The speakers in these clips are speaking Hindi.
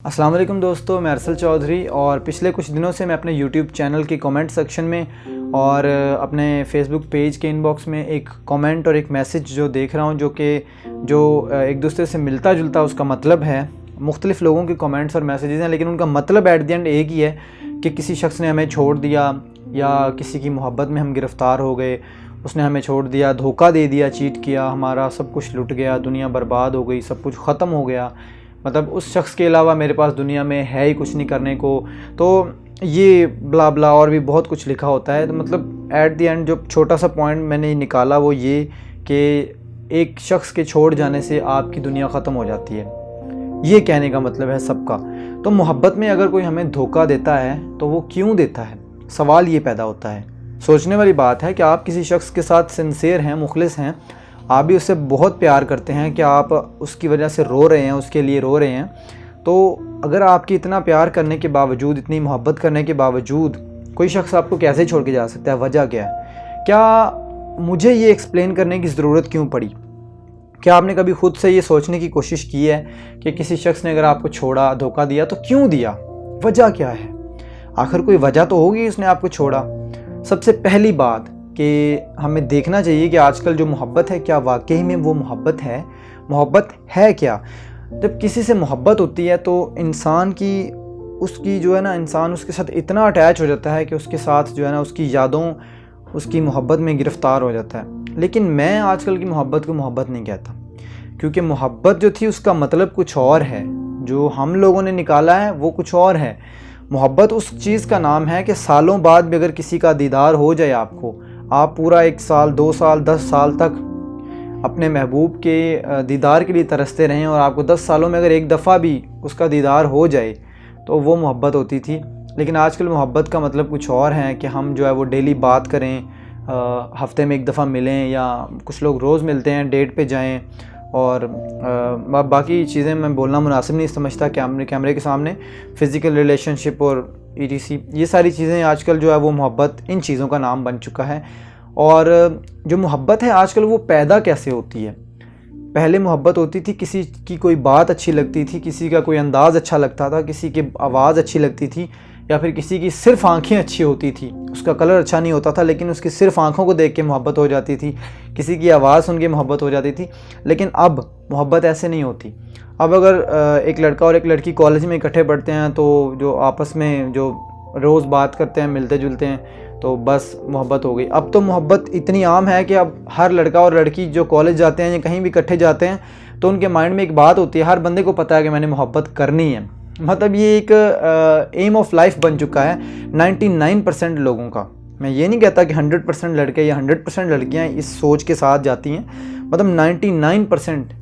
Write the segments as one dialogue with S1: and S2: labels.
S1: अस्सलाम वालेकुम दोस्तों, मैं अरसल चौधरी और पिछले कुछ दिनों से मैं अपने YouTube चैनल के कमेंट सेक्शन में और अपने फेसबुक पेज के इनबॉक्स में एक कमेंट और एक मैसेज जो देख रहा हूँ जो एक दूसरे से मिलता जुलता उसका मतलब है। मुख्तलिफ़ लोगों के कमेंट्स और मैसेजेस हैं, लेकिन उनका मतलब एट द एंड एक ही है कि किसी शख्स ने हमें छोड़ दिया या किसी की मोहब्बत में हम गिरफ़्तार हो गए, उसने हमें छोड़ दिया, धोखा दे दिया, चीट किया, हमारा सब कुछ लुट गया, दुनिया बर्बाद हो गई, सब कुछ ख़त्म हो गया, मतलब उस शख्स के अलावा मेरे पास दुनिया में है ही कुछ नहीं करने को। तो ये ब्ला ब्ला और भी बहुत कुछ लिखा होता है। तो मतलब एट द एंड जो छोटा सा पॉइंट मैंने निकाला वो ये कि एक शख्स के छोड़ जाने से आपकी दुनिया ख़त्म हो जाती है, ये कहने का मतलब है सबका। तो मोहब्बत में अगर कोई हमें धोखा देता है तो वो क्यों देता है, सवाल ये पैदा होता है। सोचने वाली बात है कि आप किसी शख्स के साथ सिंसियर हैं, मुखलिस हैं, आप भी उससे बहुत प्यार करते हैं कि आप उसकी वजह से रो रहे हैं, उसके लिए रो रहे हैं। तो अगर आपकी इतना प्यार करने के बावजूद, इतनी मोहब्बत करने के बावजूद कोई शख्स आपको कैसे छोड़ के जा सकता है, वजह क्या है? क्या मुझे ये एक्सप्लेन करने की ज़रूरत क्यों पड़ी? क्या आपने कभी खुद से ये सोचने की कोशिश की है कि किसी शख्स ने अगर आपको छोड़ा, धोखा दिया तो क्यों दिया, वजह क्या है? आखिर कोई वजह तो होगी उसने आपको छोड़ा। सबसे पहली बात कि हमें देखना चाहिए कि आजकल जो मोहब्बत है, क्या वाकई में वो मोहब्बत है? मोहब्बत है क्या? जब किसी से मोहब्बत होती है तो इंसान की उसकी जो है ना, इंसान उसके साथ इतना अटैच हो जाता है कि उसके साथ जो है ना, उसकी यादों, उसकी मोहब्बत में गिरफ़्तार हो जाता है। लेकिन मैं आजकल की मोहब्बत को मोहब्बत नहीं कहता, क्योंकि मोहब्बत जो थी उसका मतलब कुछ और है, जो हम लोगों ने निकाला है वो कुछ और है। मोहब्बत उस चीज़ का नाम है कि सालों बाद भी अगर किसी का दीदार हो जाए आपको, आप पूरा 1 साल, 2 साल, 10 साल तक अपने महबूब के दीदार के लिए तरसते रहें और आपको 10 सालों में अगर एक दफ़ा भी उसका दीदार हो जाए तो वो मोहब्बत होती थी। लेकिन आजकल मोहब्बत का मतलब कुछ और है कि हम जो है वो डेली बात करें, हफ्ते में एक दफ़ा मिलें, या कुछ लोग रोज़ मिलते हैं, डेट पे जाएं, और बाकी चीज़ें मैं बोलना मुनासिब नहीं समझता कैमरे के सामने। फ़िज़िकल रिलेशनशिप और ETC, ये सारी चीज़ें आजकल जो है वो मोहब्बत इन चीज़ों का नाम बन चुका है। और जो मोहब्बत है आजकल वो पैदा कैसे होती है? पहले मोहब्बत होती थी, किसी की कोई बात अच्छी लगती थी, किसी का कोई अंदाज़ अच्छा लगता था, किसी की आवाज़ अच्छी लगती थी, या फिर किसी की सिर्फ़ आँखें अच्छी होती थी, उसका कलर अच्छा नहीं होता था लेकिन उसकी सिर्फ़ आँखों को देख के मोहब्बत हो जाती थी, किसी की आवाज़ सुन के मोहब्बत हो जाती थी। लेकिन अब मोहब्बत ऐसे नहीं होती। अब अगर एक लड़का और एक लड़की कॉलेज में इकट्ठे पढ़ते हैं तो जो आपस में जो रोज़ बात करते हैं, मिलते जुलते हैं, तो बस मोहब्बत हो गई। अब तो मोहब्बत इतनी आम है कि अब हर लड़का और लड़की जो कॉलेज जाते हैं या कहीं भी इकट्ठे जाते हैं तो उनके माइंड में एक बात होती है, हर बंदे को पता है कि मैंने मोहब्बत करनी है। मतलब ये एक एम ऑफ लाइफ बन चुका है 99% लोगों का। मैं ये नहीं कहता कि 100% लड़के या 100% लड़कियां इस सोच के साथ जाती हैं, मतलब 99%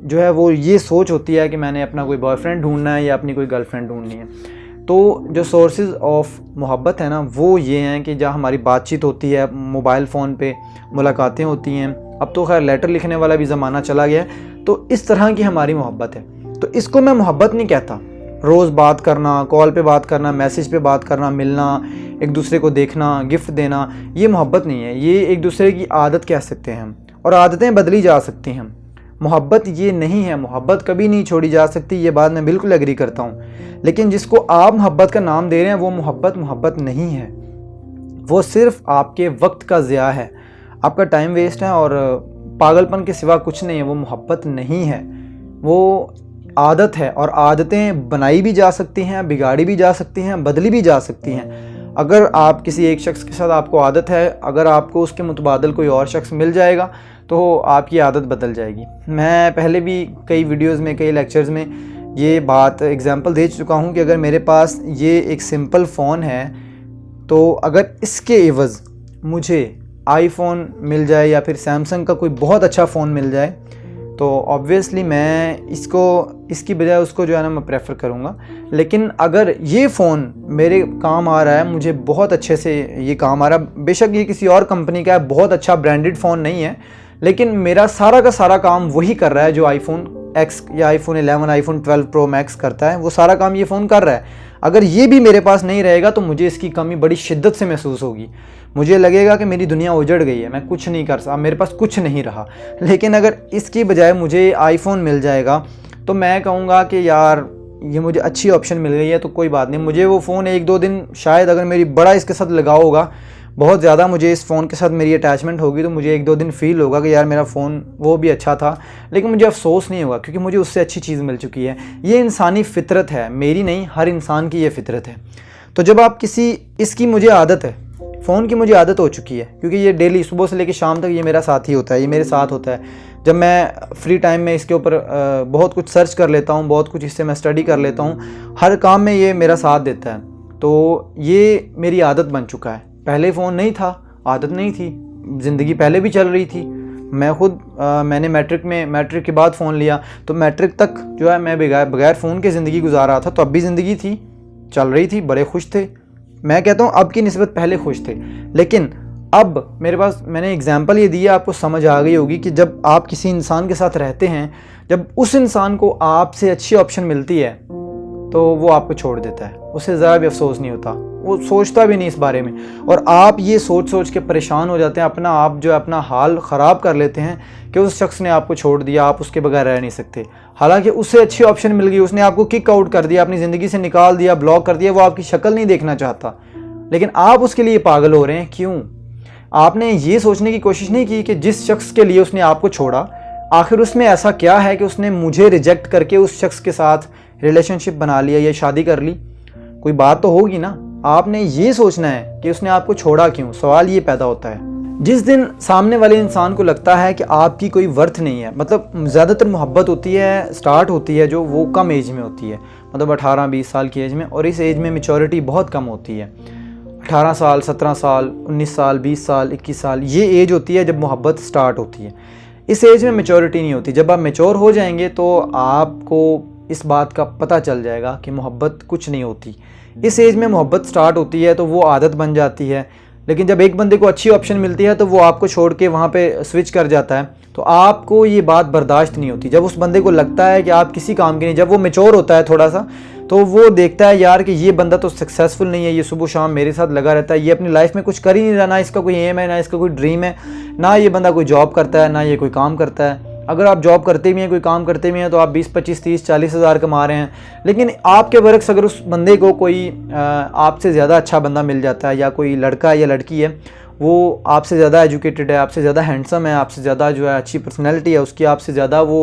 S1: जो है वो ये सोच होती है कि मैंने अपना कोई बॉयफ्रेंड ढूंढना है या अपनी कोई गर्लफ्रेंड ढूंढनी है। तो जो सोर्सेज ऑफ मोहब्बत है ना, वो ये हैं कि जहाँ हमारी बातचीत होती है, मोबाइल फ़ोन पे मुलाकातें होती हैं, अब तो खैर लेटर लिखने वाला भी ज़माना चला गया है, तो इस तरह की हमारी मोहब्बत है। तो इसको मैं मोहब्बत नहीं कहता। रोज़ बात करना, कॉल पे बात करना, मैसेज पे बात करना, मिलना, एक दूसरे को देखना, गिफ्ट देना, ये मोहब्बत नहीं है, ये एक दूसरे की आदत कह सकते हैं हम, और आदतें बदली जा सकती हैं। मोहब्बत ये नहीं है, मोहब्बत कभी नहीं छोड़ी जा सकती, ये बात मैं बिल्कुल एग्री करता हूँ। लेकिन जिसको आप मोहब्बत का नाम दे रहे हैं वो मोहब्बत नहीं है, वो सिर्फ आपके वक्त का ज़िया है, आपका टाइम वेस्ट है और पागलपन के सिवा कुछ नहीं है। वो मोहब्बत नहीं है, वो आदत है, और आदतें बनाई भी जा सकती हैं, बिगाड़ी भी जा सकती हैं, बदली भी जा सकती हैं। अगर आप किसी एक शख्स के साथ आपको आदत है, अगर आपको उसके मुतबादल कोई और शख्स मिल जाएगा तो आपकी आदत बदल जाएगी। मैं पहले भी कई वीडियोस में, कई लेक्चर्स में ये बात एग्जांपल दे चुका हूँ कि अगर मेरे पास ये एक सिंपल फ़ोन है तो अगर इसके एवज़ मुझे आईफोन मिल जाए या फिर सैमसंग का कोई बहुत अच्छा फ़ोन मिल जाए तो ऑब्वियसली मैं इसकी बजाय उसको जो है ना मैं प्रेफर करूँगा। लेकिन अगर ये फ़ोन मेरे काम आ रहा है, मुझे बहुत अच्छे से ये काम आ रहा है, बेशक ये किसी और कंपनी का है, बहुत अच्छा ब्रांडेड फ़ोन नहीं है, लेकिन मेरा सारा का सारा काम वही कर रहा है जो iPhone X या iPhone 11, iPhone 12 Pro Max करता है, वो सारा काम ये फ़ोन कर रहा है। अगर ये भी मेरे पास नहीं रहेगा तो मुझे इसकी कमी बड़ी शिद्दत से महसूस होगी, मुझे लगेगा कि मेरी दुनिया उजड़ गई है, मैं कुछ नहीं कर सकता, मेरे पास कुछ नहीं रहा। लेकिन अगर इसकी बजाय मुझे आईफोन मिल जाएगा तो मैं कहूँगा कि यार ये मुझे अच्छी ऑप्शन मिल गई है तो कोई बात नहीं, मुझे वो फ़ोन 1-2 दिन शायद अगर मेरी बड़ा इसके साथ लगाव होगा, बहुत ज़्यादा मुझे इस फ़ोन के साथ मेरी अटैचमेंट होगी तो मुझे 1-2 दिन फ़ील होगा कि यार मेरा फ़ोन वो भी अच्छा था, लेकिन मुझे अफसोस नहीं होगा क्योंकि मुझे उससे अच्छी चीज़ मिल चुकी है। ये इंसानी फ़ितरत है, मेरी नहीं, हर इंसान की ये फ़ितरत है। तो जब आप इसकी मुझे आदत है, फ़ोन की मुझे आदत हो चुकी है क्योंकि ये डेली सुबह से लेकर शाम तक ये मेरा साथी होता है, ये मेरे साथ होता है। जब मैं फ्री टाइम में इसके ऊपर बहुत कुछ सर्च कर लेता हूँ, बहुत कुछ इससे मैं स्टडी कर लेता हूँ, हर काम में ये मेरा साथ देता है। तो ये मेरी आदत बन चुका है। पहले फ़ोन नहीं था, आदत नहीं थी, ज़िंदगी पहले भी चल रही थी। मैं खुद मैंने मैट्रिक के बाद फ़ोन लिया तो मैट्रिक तक जो है मैं बगैर फ़ोन के ज़िंदगी गुजार रहा था, तो अब भी ज़िंदगी थी, चल रही थी, बड़े खुश थे। मैं कहता हूँ अब की निस्बत पहले खुश थे, लेकिन अब मेरे पास, मैंने एग्जांपल ये दिया, आपको समझ आ गई होगी कि जब आप किसी इंसान के साथ रहते हैं, जब उस इंसान को आपसे अच्छी ऑप्शन मिलती है तो वो आपको छोड़ देता है, उसे ज़रा भी अफसोस नहीं होता, वो सोचता भी नहीं इस बारे में, और आप ये सोच के परेशान हो जाते हैं, अपना आप जो है अपना हाल ख़राब कर लेते हैं कि उस शख्स ने आपको छोड़ दिया, आप उसके बगैर रह नहीं सकते। हालांकि उससे अच्छी ऑप्शन मिल गई, उसने आपको किक आउट कर दिया, अपनी ज़िंदगी से निकाल दिया, ब्लॉक कर दिया, वो आपकी शक्ल नहीं देखना चाहता, लेकिन आप उसके लिए पागल हो रहे हैं। क्यों? आपने ये सोचने की कोशिश नहीं की कि जिस शख्स के लिए उसने आपको छोड़ा, आखिर उसमें ऐसा क्या है कि उसने मुझे रिजेक्ट करके उस शख्स के साथ रिलेशनशिप बना लिया या शादी कर ली? कोई बात तो होगी ना। आपने ये सोचना है कि उसने आपको छोड़ा क्यों, सवाल ये पैदा होता है। जिस दिन सामने वाले इंसान को लगता है कि आपकी कोई वर्थ नहीं है, मतलब ज़्यादातर मोहब्बत होती है, स्टार्ट होती है जो वो कम एज में होती है, मतलब 18-20 साल की एज में, और इस एज में मैच्योरिटी बहुत कम होती है। 18 साल, 17 साल, 19 साल, 20 साल, 21 साल, ये एज होती है जब मोहब्बत स्टार्ट होती है। इस एज में मैच्योरिटी नहीं होती। जब आप मैच्योर हो जाएंगे तो आपको इस बात का पता चल जाएगा कि मोहब्बत कुछ नहीं होती। इस एज में मोहब्बत स्टार्ट होती है तो वो आदत बन जाती है, लेकिन जब एक बंदे को अच्छी ऑप्शन मिलती है तो वो आपको छोड़ के वहाँ पे स्विच कर जाता है, तो आपको ये बात बर्दाश्त नहीं होती। जब उस बंदे को लगता है कि आप किसी काम के नहीं, जब वो मैच्योर होता है थोड़ा सा, तो वो देखता है यार कि ये बंदा तो सक्सेसफुल नहीं है, ये सुबह शाम मेरे साथ लगा रहता है, ये अपनी लाइफ में कुछ कर ही नहीं रहा, ना इसका कोई एम है, ना इसका कोई ड्रीम है, ना ये बंदा कोई जॉब करता है, ना ये कोई काम करता है। अगर आप जॉब करते भी हैं, कोई काम करते भी हैं, तो आप 20, 25, 30, 40 हज़ार कमा रहे हैं, लेकिन आपके बरक्स अगर उस बंदे को कोई आपसे ज़्यादा अच्छा बंदा मिल जाता है, या कोई लड़का या लड़की है, वो आपसे ज़्यादा एजुकेटेड है, आपसे ज़्यादा हैंडसम है, आपसे ज़्यादा जो है अच्छी पर्सनैलिटी है उसकी, आपसे ज़्यादा वो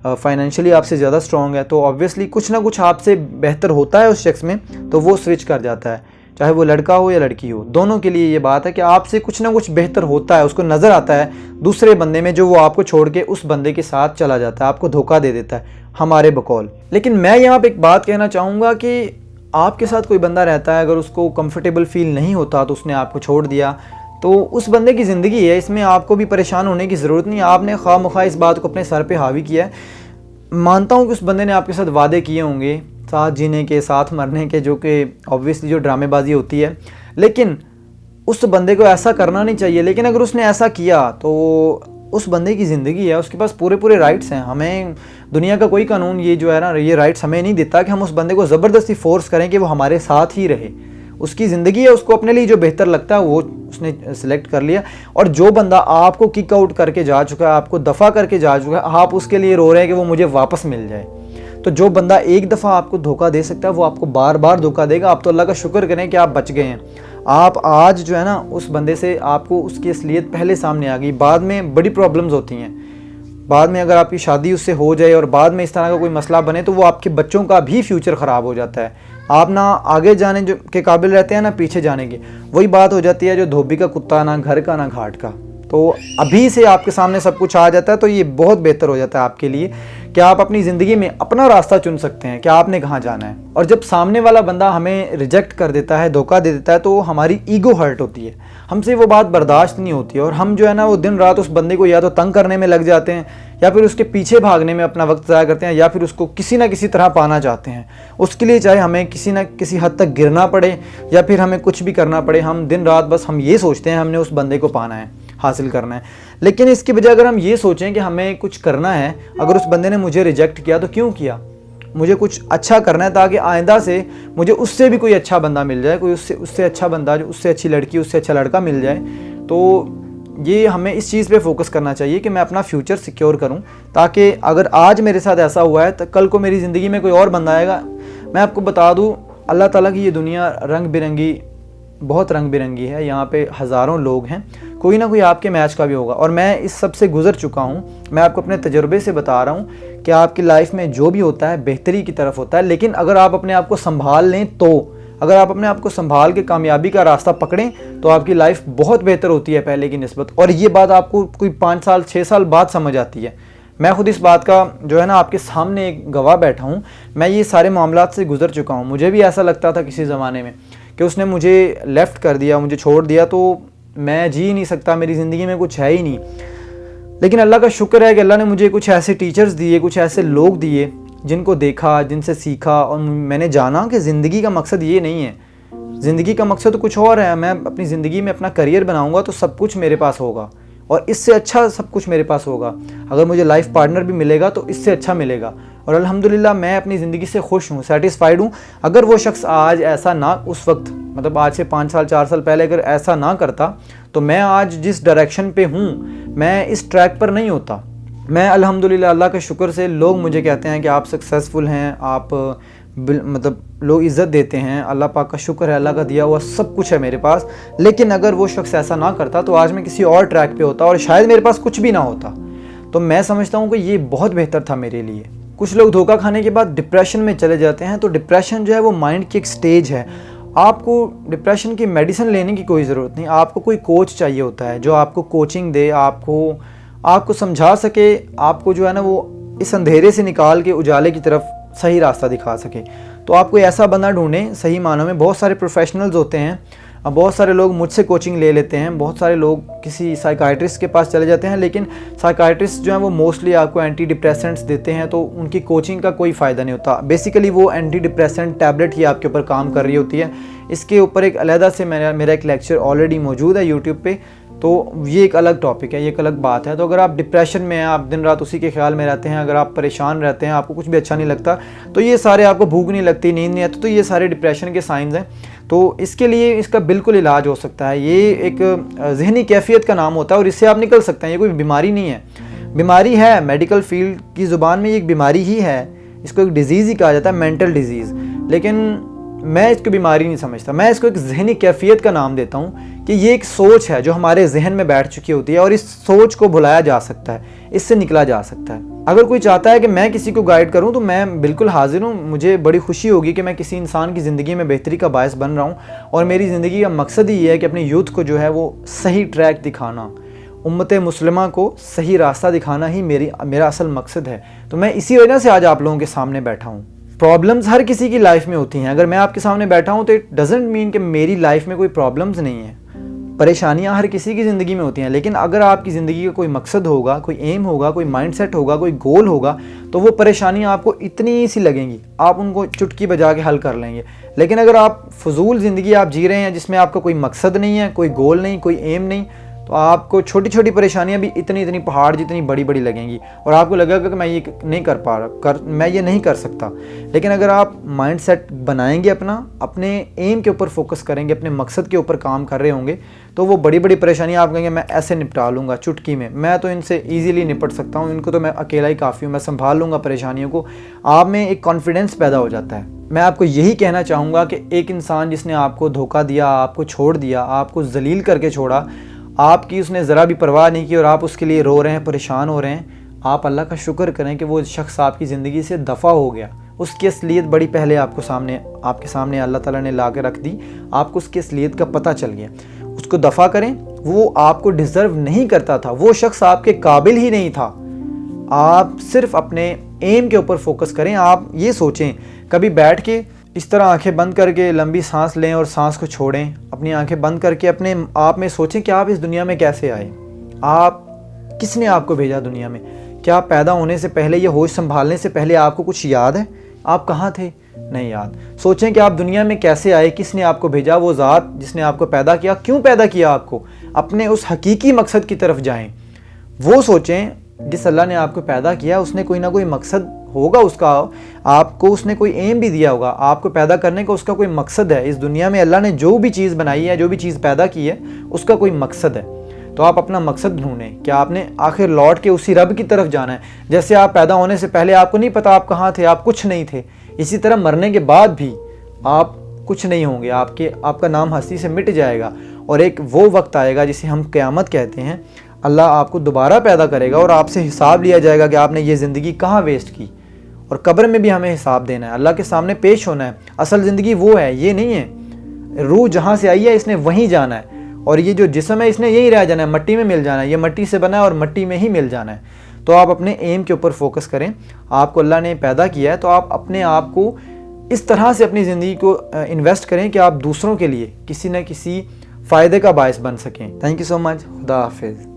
S1: फाइनेंशियली आपसे ज़्यादा स्ट्रॉन्ग है, तो ऑब्वियसली कुछ ना कुछ आपसे बेहतर होता है उस शख्स में, तो वो स्विच कर जाता है। चाहे वो लड़का हो या लड़की हो, दोनों के लिए ये बात है कि आपसे कुछ ना कुछ बेहतर होता है, उसको नज़र आता है दूसरे बंदे में, जो वो आपको छोड़ के उस बंदे के साथ चला जाता है, आपको धोखा दे देता है हमारे बकौल। लेकिन मैं यहाँ पे एक बात कहना चाहूँगा कि आपके साथ कोई बंदा रहता है, अगर उसको कंफर्टेबल फील नहीं होता तो उसने आपको छोड़ दिया, तो उस बंदे की ज़िंदगी है, इसमें आपको भी परेशान होने की ज़रूरत नहीं है। आपने खामखा इस बात को अपने सर पे हावी किया है। मानता हूँ कि उस बंदे ने आपके साथ वादे किए होंगे साथ जीने के, साथ मरने के, जो कि ऑब्वियसली जो ड्रामेबाजी होती है, लेकिन उस बंदे को ऐसा करना नहीं चाहिए। लेकिन अगर उसने ऐसा किया तो उस बंदे की ज़िंदगी है, उसके पास पूरे राइट्स हैं। हमें दुनिया का कोई कानून ये जो है ना, ये राइट्स हमें नहीं देता कि हम उस बंदे को ज़बरदस्ती फोर्स करें कि वो हमारे साथ ही रहे। उसकी ज़िंदगी है, उसको अपने लिए जो बेहतर लगता है वो उसने सिलेक्ट कर लिया। और जो बंदा आपको किक आउट करके जा चुका है, आपको दफ़ा करके जा चुका है, आप उसके लिए रो रहे हैं कि वो मुझे वापस मिल जाए। तो जो बंदा एक दफ़ा आपको धोखा दे सकता है वो आपको बार बार धोखा देगा। आप तो अल्लाह का शुक्र करें कि आप बच गए हैं। आप आज जो है ना, उस बंदे से आपको उसकी असलियत पहले सामने आ गई, बाद में बड़ी प्रॉब्लम्स होती हैं। बाद में अगर आपकी शादी उससे हो जाए और बाद में इस तरह का कोई मसला बने तो वो आपके बच्चों का भी फ्यूचर ख़राब हो जाता है। आप ना आगे जाने जो के काबिल रहते हैं ना पीछे जाने के। वही बात हो जाती है जो धोबी का कुत्ता, ना घर का ना घाट का। तो अभी से आपके सामने सब कुछ आ जाता है तो ये बहुत बेहतर हो जाता है आपके लिए कि आप अपनी ज़िंदगी में अपना रास्ता चुन सकते हैं कि आपने कहाँ जाना है। और जब सामने वाला बंदा हमें रिजेक्ट कर देता है, धोखा दे देता है, तो हमारी ईगो हर्ट होती है, हमसे वो बात बर्दाश्त नहीं होती है, और हम जो है ना वो दिन रात उस बंदे को या तो तंग करने में लग जाते हैं, या फिर उसके पीछे भागने में अपना वक्त ज़ाया करते हैं, या फिर उसको किसी ना किसी तरह पाना चाहते हैं। उसके लिए चाहे हमें किसी ना किसी हद तक गिरना पड़े या फिर हमें कुछ भी करना पड़े, हम दिन रात बस हम ये सोचते हैं हमने उस बंदे को पाना है, हासिल करना है। लेकिन इसके बजाय अगर हम ये सोचें कि हमें कुछ करना है, अगर उस बंदे ने मुझे रिजेक्ट किया तो क्यों किया, मुझे कुछ अच्छा करना है ताकि आइंदा से मुझे उससे भी कोई अच्छा बंदा मिल जाए, कोई उससे अच्छा बंदा, जो उससे अच्छी लड़की, उससे अच्छा लड़का मिल जाए, तो ये हमें इस चीज़ पे फोकस करना चाहिए कि मैं अपना फ्यूचर सिक्योर करूं, ताकि अगर आज मेरे साथ ऐसा हुआ है तो कल को मेरी ज़िंदगी में कोई और बंदा आएगा। मैं आपको बता दूं, अल्लाह ताला की ये दुनिया रंग बिरंगी, बहुत रंग बिरंगी है। यहाँ पे हज़ारों लोग हैं, कोई ना कोई आपके मैच का भी होगा। और मैं इस सब से गुजर चुका हूँ। मैं आपको अपने तजुर्बे से बता रहा हूँ कि आपकी लाइफ में जो भी होता है बेहतरी की तरफ होता है, लेकिन अगर आप अपने आप को संभाल लें तो, अगर आप अपने आप को संभाल के कामयाबी का रास्ता पकड़ें तो आपकी लाइफ बहुत बेहतर होती है पहले की निस्बत। और ये बात आपको कोई 5 साल 6 साल बाद समझ आती है। मैं खुद इस बात का जो है ना आपके सामने एक गवाह बैठा हूँ। मैं ये सारे मामलात से गुजर चुका हूँ। मुझे भी ऐसा लगता था किसी ज़माने में कि उसने मुझे लेफ़्ट कर दिया, मुझे छोड़ दिया तो मैं जी नहीं सकता, मेरी ज़िंदगी में कुछ है ही नहीं। लेकिन अल्लाह का शुक्र है कि अल्लाह ने मुझे कुछ ऐसे टीचर्स दिए, कुछ ऐसे लोग दिए जिनको देखा, जिनसे सीखा, और मैंने जाना कि ज़िंदगी का मकसद ये नहीं है। ज़िंदगी का मकसद तो कुछ और है। मैं अपनी ज़िंदगी में अपना करियर बनाऊंगा तो सब कुछ मेरे पास होगा, और इससे अच्छा सब कुछ मेरे पास होगा। अगर मुझे लाइफ पार्टनर भी मिलेगा तो इससे अच्छा मिलेगा। और अल्हम्दुलिल्लाह मैं अपनी ज़िंदगी से खुश हूँ, सेटिस्फाइड हूँ। अगर वो शख्स आज ऐसा ना, उस वक्त मतलब आज से 5 साल 4 साल पहले अगर ऐसा ना करता तो मैं आज जिस डायरेक्शन पे हूँ, मैं इस ट्रैक पर नहीं होता। मैं अल्हम्दुलिल्लाह अल्लाह के शुक्र से, लोग मुझे कहते हैं कि आप सक्सेसफुल हैं, आप मतलब लोग इज़्ज़त देते हैं। अल्लाह पाक का शुक्र है, अल्लाह का दिया हुआ सब कुछ है मेरे पास। लेकिन अगर वो शख्स ऐसा ना करता तो आज मैं किसी और ट्रैक पे होता और शायद मेरे पास कुछ भी ना होता। तो मैं समझता हूँ कि ये बहुत बेहतर था मेरे लिए। कुछ लोग धोखा खाने के बाद डिप्रेशन में चले जाते हैं। तो डिप्रेशन जो है वो माइंड की एक स्टेज है। आपको डिप्रेशन की मेडिसिन लेने की कोई ज़रूरत नहीं। आपको कोई कोच चाहिए होता है जो आपको कोचिंग दे, आपको समझा सके, आपको जो है ना वो इस अंधेरे से निकाल के उजाले की तरफ सही रास्ता दिखा सके। तो आप कोई ऐसा बंदा ढूंढें। सही मानों में बहुत सारे प्रोफेशनल्स होते हैं। अब बहुत सारे लोग मुझसे कोचिंग ले लेते हैं, बहुत सारे लोग किसी साइकाइट्रिस्ट के पास चले जाते हैं, लेकिन साइकाइट्रिस्ट जो है वो मोस्टली आपको एंटी डिप्रेसेंट्स देते हैं, तो उनकी कोचिंग का कोई फ़ायदा नहीं होता। बेसिकली वो एंटी डिप्रेसेंट टैबलेट ही आपके ऊपर काम कर रही होती है। इसके ऊपर एक अलहदा से मेरा एक लेक्चर ऑलरेडी मौजूद है यूट्यूब पे, तो ये एक अलग टॉपिक है, ये एक अलग बात है। तो अगर आप डिप्रेशन में हैं, आप दिन रात उसी के ख्याल में रहते हैं, अगर आप परेशान रहते हैं, आपको कुछ भी अच्छा नहीं लगता, तो ये सारे, आपको भूख नहीं लगती, नींद नहीं आती, तो ये सारे डिप्रेशन के साइंस हैं। तो इसके लिए इसका बिल्कुल इलाज हो सकता है। ये एक ज़हनी कैफियत का नाम होता है और इससे आप निकल सकते हैं। ये कोई बीमारी नहीं है, बीमारी है मेडिकल फील्ड की ज़ुबान में, ये एक बीमारी ही है। इसको एक डिजीज़ ही कहा जाता है, मेंटल डिजीज़। लेकिन मैं इसको बीमारी नहीं समझता, मैं इसको एक ज़हनी कैफियत का नाम देता हूँ कि ये एक सोच है जो हमारे जहन में बैठ चुकी होती है और इस सोच को भुलाया जा सकता है, इससे निकला जा सकता है। अगर कोई चाहता है कि मैं किसी को गाइड करूँ तो मैं बिल्कुल हाजिर हूँ। मुझे बड़ी खुशी होगी कि मैं किसी इंसान की ज़िंदगी में बेहतरी का बायस बन रहा हूँ, और मेरी ज़िंदगी का मकसद ही ये है कि अपने यूथ को जो है वो सही ट्रैक दिखाना, उम्मत मुस्लिमा को सही रास्ता दिखाना ही मेरा असल मकसद है। तो मैं इसी वजह से आज आप लोगों के सामने बैठा हूँ। प्रॉब्लम्स हर किसी की लाइफ में होती हैं। अगर मैं आपके सामने बैठा हूँ तो इट डजेंट मीन कि मेरी लाइफ में कोई प्रॉब्लम्स नहीं है। परेशानियाँ हर किसी की ज़िंदगी में होती हैं, लेकिन अगर आपकी ज़िंदगी का कोई मकसद होगा, कोई एम होगा, कोई माइंडसेट होगा, कोई गोल होगा, तो वो परेशानियाँ आपको इतनी सी लगेंगी, आप उनको चुटकी बजा के हल कर लेंगे। लेकिन अगर आप फजूल ज़िंदगी आप जी रहे हैं जिसमें आपका कोई मकसद नहीं है, कोई गोल नहीं, कोई एम नहीं, तो आपको छोटी छोटी परेशानियां भी इतनी पहाड़ जितनी बड़ी बड़ी लगेंगी और आपको लगेगा कि मैं ये नहीं कर पा रहा, मैं ये नहीं कर सकता। लेकिन अगर आप माइंडसेट बनाएंगे, अपने एम के ऊपर फोकस करेंगे, अपने मकसद के ऊपर काम कर रहे होंगे, तो वो बड़ी बड़ी परेशानियां आप कहेंगे मैं ऐसे निपटा लूँगा चुटकी में, मैं तो इनसे ईजिली निपट सकता हूँ, इनको तो मैं अकेला ही काफ़ी हूँ, मैं संभाल लूँगा परेशानियों को। आप में एक कॉन्फिडेंस पैदा हो जाता है। मैं आपको यही कहना चाहूँगा कि एक इंसान जिसने आपको धोखा दिया, आपको छोड़ दिया, आपको जलील करके छोड़ा, आपकी उसने ज़रा भी परवाह नहीं की और आप उसके लिए रो रहे हैं, परेशान हो रहे हैं, आप अल्लाह का शुक्र करें कि वो शख्स आपकी ज़िंदगी से दफ़ा हो गया। उसकी असलियत बड़ी पहले आपके सामने अल्लाह ताला ने ला के रख दी, आपको उसकी असलियत का पता चल गया। उसको दफ़ा करें, वो आपको डिज़र्व नहीं करता था, वो शख्स आपके काबिल ही नहीं था। आप सिर्फ अपने एम के ऊपर फोकस करें। आप ये सोचें, कभी बैठ के इस तरह आंखें बंद करके लंबी सांस लें और सांस को छोड़ें, अपनी आंखें बंद करके अपने आप में सोचें कि आप इस दुनिया में कैसे आए, आप किसने आपको भेजा दुनिया में, क्या पैदा होने से पहले या होश संभालने से पहले आपको कुछ याद है, आप कहाँ थे, नहीं याद। सोचें कि आप दुनिया में कैसे आए, किसने आपको भेजा, वो ज़ात जिसने आपको पैदा किया, क्यों पैदा किया आपको, अपने उस हकीकी मकसद की तरफ जाएं। वो सोचें जिस अल्लाह ने आपको पैदा किया उसने कोई ना कोई मकसद होगा उसका, आपको उसने कोई एम भी दिया होगा, आपको पैदा करने का उसका कोई मकसद है। इस दुनिया में अल्लाह ने जो भी चीज़ बनाई है, जो भी चीज़ पैदा की है, उसका कोई मकसद है। तो आप अपना मकसद ढूंढें कि आपने आखिर लौट के उसी रब की तरफ जाना है। जैसे आप पैदा होने से पहले आपको नहीं पता आप कहाँ थे, आप कुछ नहीं थे, इसी तरह मरने के बाद भी आप कुछ नहीं होंगे, आपका नाम हस्ती से मिट जाएगा और एक वो वक्त आएगा जिसे हम क़यामत कहते हैं। अल्लाह आपको दोबारा पैदा करेगा और आपसे हिसाब लिया जाएगा कि आपने ये ज़िंदगी कहाँ वेस्ट की, और कब्र में भी हमें हिसाब देना है, अल्लाह के सामने पेश होना है। असल ज़िंदगी वो है, ये नहीं है। रूह जहाँ से आई है इसने वहीं जाना है, और ये जो जिस्म है इसने यहीं रह जाना है, मट्टी में मिल जाना है। ये मट्टी से बना है और मट्टी में ही मिल जाना है। तो आप अपने एम के ऊपर फोकस करें। आपको अल्लाह ने पैदा किया है तो आप अपने आप को इस तरह से अपनी ज़िंदगी को इन्वेस्ट करें कि आप दूसरों के लिए किसी न किसी फ़ायदे का बायस बन सकें। Thank you so much. खुदा हाफिज़।